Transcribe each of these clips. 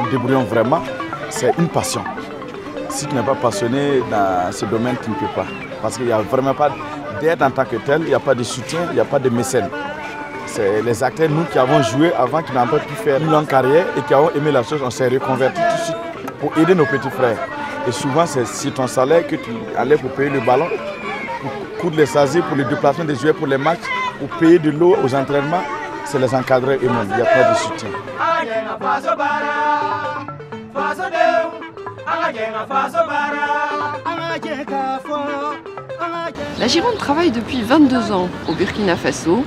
nous débrouillons vraiment, c'est une passion. Si tu n'es pas passionné dans ce domaine, tu ne peux pas. Parce qu'il n'y a vraiment pas d'aide en tant que tel, il n'y a pas de soutien, il n'y a pas de mécène. C'est les acteurs, nous qui avons joué avant, qui n'ont pas pu faire une longue carrière et qui avons aimé la chose, on s'est reconvertis tout de suite pour aider nos petits frères. Et souvent, c'est sur ton salaire que tu allais pour payer le ballon, pour coudre les sasiers, pour le déplacement des joueurs pour les matchs, pour payer de l'eau aux entraînements. C'est les encadreurs eux-mêmes, il n'y a pas de soutien. La Gironde travaille depuis 22 ans au Burkina Faso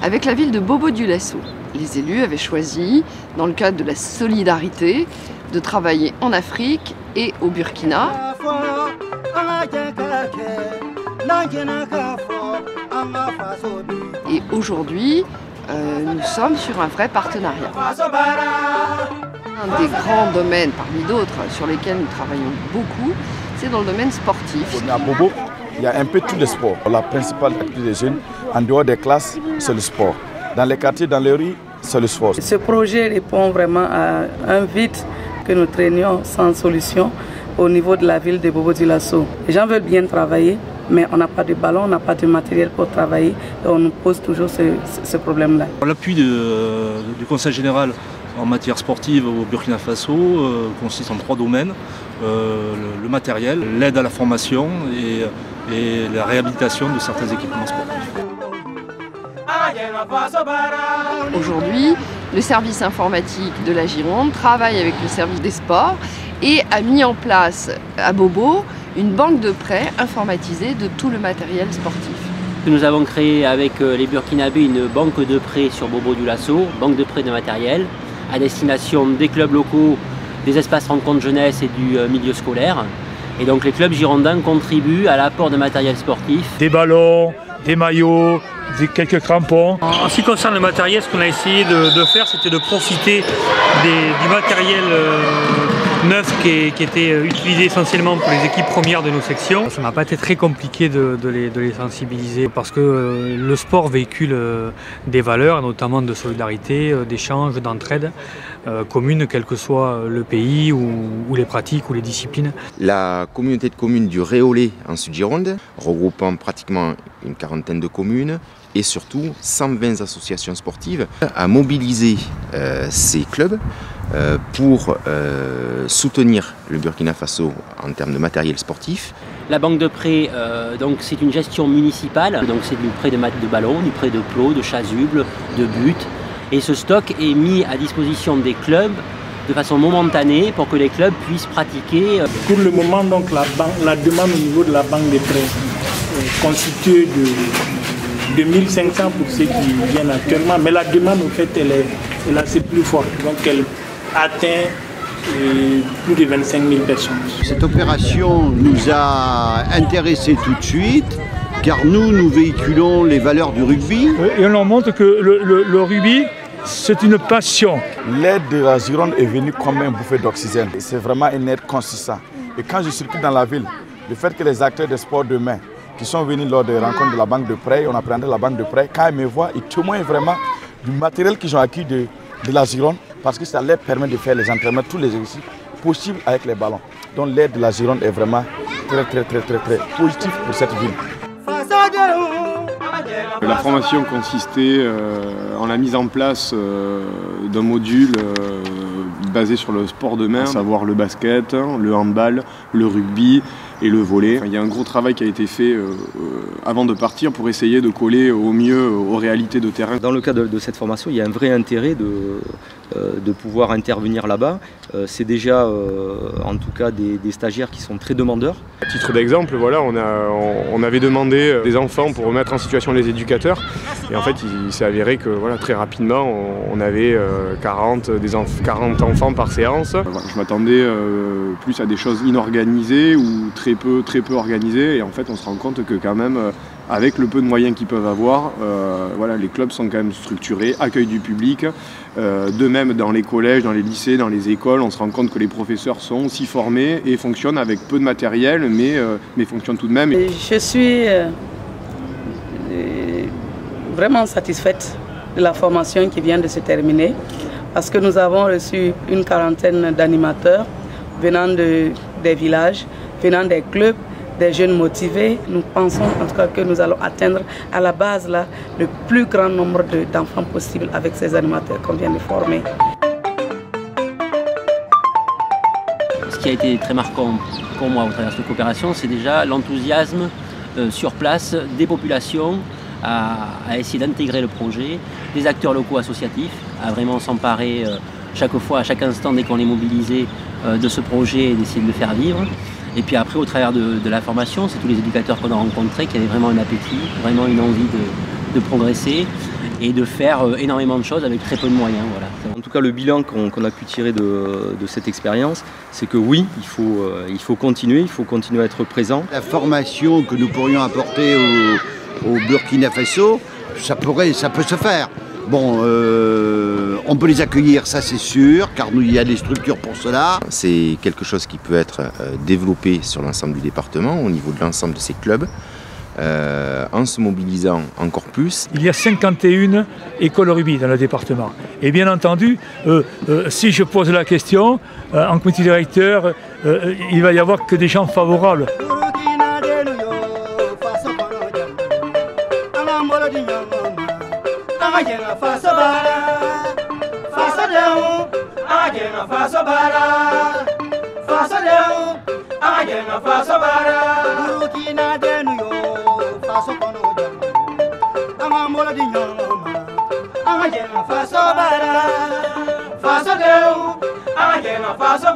avec la ville de Bobo-Dioulasso. Les élus avaient choisi, dans le cadre de la solidarité, de travailler en Afrique et au Burkina. Et aujourd'hui, nous sommes sur un vrai partenariat. Un des grands domaines, parmi d'autres, sur lesquels nous travaillons beaucoup, c'est dans le domaine sportif. À Bobo, il y a un peu tous les sports. La principale activité des jeunes, en dehors des classes, c'est le sport. Dans les quartiers, dans les rues, c'est le sport. Ce projet répond vraiment à un vide que nous traînions sans solution au niveau de la ville de Bobo-Dioulasso. Les gens veulent bien travailler, mais on n'a pas de ballon, on n'a pas de matériel pour travailler et on nous pose toujours ce problème-là. L'appui du Conseil général en matière sportive au Burkina Faso consiste en 3 domaines. Le matériel, l'aide à la formation et la réhabilitation de certains équipements sportifs. Aujourd'hui, le service informatique de la Gironde travaille avec le service des sports et a mis en place à Bobo une banque de prêts informatisée de tout le matériel sportif. Nous avons créé avec les Burkinabés une banque de prêts sur Bobo-Dioulasso, banque de prêts de matériel, à destination des clubs locaux, des espaces rencontres jeunesse et du milieu scolaire. Et donc les clubs girondins contribuent à l'apport de matériel sportif. Des ballons, des maillots, quelques crampons. En ce qui concerne le matériel, ce qu'on a essayé de faire, c'était de profiter du matériel neuf qui était utilisé essentiellement pour les équipes premières de nos sections. Ça n'a pas été très compliqué de les sensibiliser parce que le sport véhicule des valeurs, notamment de solidarité, d'échange, d'entraide commune, quel que soit le pays ou les pratiques ou les disciplines. La communauté de communes du Réolais en Sud-Gironde, regroupant pratiquement une quarantaine de communes et surtout 120 associations sportives, a mobilisé ces clubs pour soutenir le Burkina Faso en termes de matériel sportif. La banque de prêts, c'est une gestion municipale, donc c'est du prêt de ballons, du prêt de plots, de chasubles, de buts. Et ce stock est mis à disposition des clubs de façon momentanée pour que les clubs puissent pratiquer. Pour le moment, donc, la demande au niveau de la banque des prêts est constituée de 1500 pour ceux qui viennent actuellement, mais la demande en fait elle est assez plus forte, donc elle atteint plus de 25 000 personnes. Cette opération nous a intéressés tout de suite, car nous véhiculons les valeurs du rugby. Et on leur montre que le rugby, c'est une passion. L'aide de la Gironde est venue comme un bouffée d'oxygène. C'est vraiment une aide consistante. Et quand je circule dans la ville, le fait que les acteurs des sports demain qui sont venus lors des rencontres de la banque de prêts, on a présenté la banque de prêts, quand ils me voient, ils témoignent vraiment du matériel qu'ils ont acquis de la Gironde, parce que ça leur permet de faire les entraînements, tous les exercices possibles avec les ballons. Donc l'aide de la Gironde est vraiment très positive pour cette ville. La formation consistait en la mise en place d'un module basé sur le sport de main, à savoir le basket, le handball, le rugby et le volley. Enfin, il y a un gros travail qui a été fait avant de partir pour essayer de coller au mieux aux réalités de terrain. Dans le cadre de cette formation, il y a un vrai intérêt de pouvoir intervenir là-bas. C'est déjà en tout cas des stagiaires qui sont très demandeurs. À titre d'exemple, voilà, on avait demandé des enfants pour remettre en situation les éducateurs. Et en fait, il s'est avéré que voilà, très rapidement, on avait 40 enfants par séance. Je m'attendais plus à des choses inorganisées ou très peu organisées. Et en fait, on se rend compte que quand même, avec le peu de moyens qu'ils peuvent avoir, voilà, les clubs sont quand même structurés, accueillent du public. De même dans les collèges, dans les lycées, dans les écoles, on se rend compte que les professeurs sont aussi formés et fonctionnent avec peu de matériel, mais fonctionnent tout de même. Je suis vraiment satisfaite de la formation qui vient de se terminer parce que nous avons reçu une quarantaine d'animateurs venant des villages, venant des clubs, des jeunes motivés. Nous pensons en tout cas que nous allons atteindre à la base là, le plus grand nombre d'enfants possible avec ces animateurs qu'on vient de former. Ce qui a été très marquant pour moi au travers de cette coopération, c'est déjà l'enthousiasme sur place des populations à essayer d'intégrer le projet, des acteurs locaux associatifs, à vraiment s'emparer chaque fois, à chaque instant, dès qu'on est mobilisé, de ce projet et d'essayer de le faire vivre. Et puis après, au travers de la formation, c'est tous les éducateurs qu'on a rencontrés qui avaient vraiment un appétit, vraiment une envie de progresser et de faire énormément de choses avec très peu de moyens. Voilà. En tout cas, le bilan qu'on a pu tirer de cette expérience, c'est que oui, il faut continuer à être présent. La formation que nous pourrions apporter au Burkina Faso, ça peut se faire. Bon, on peut les accueillir, ça c'est sûr, car il y a des structures pour cela. C'est quelque chose qui peut être développé sur l'ensemble du département, au niveau de l'ensemble de ces clubs, en se mobilisant encore plus. Il y a 51 écoles rugby dans le département. Et bien entendu, si je pose la question, en comité directeur, il va y avoir que des gens favorables. Faso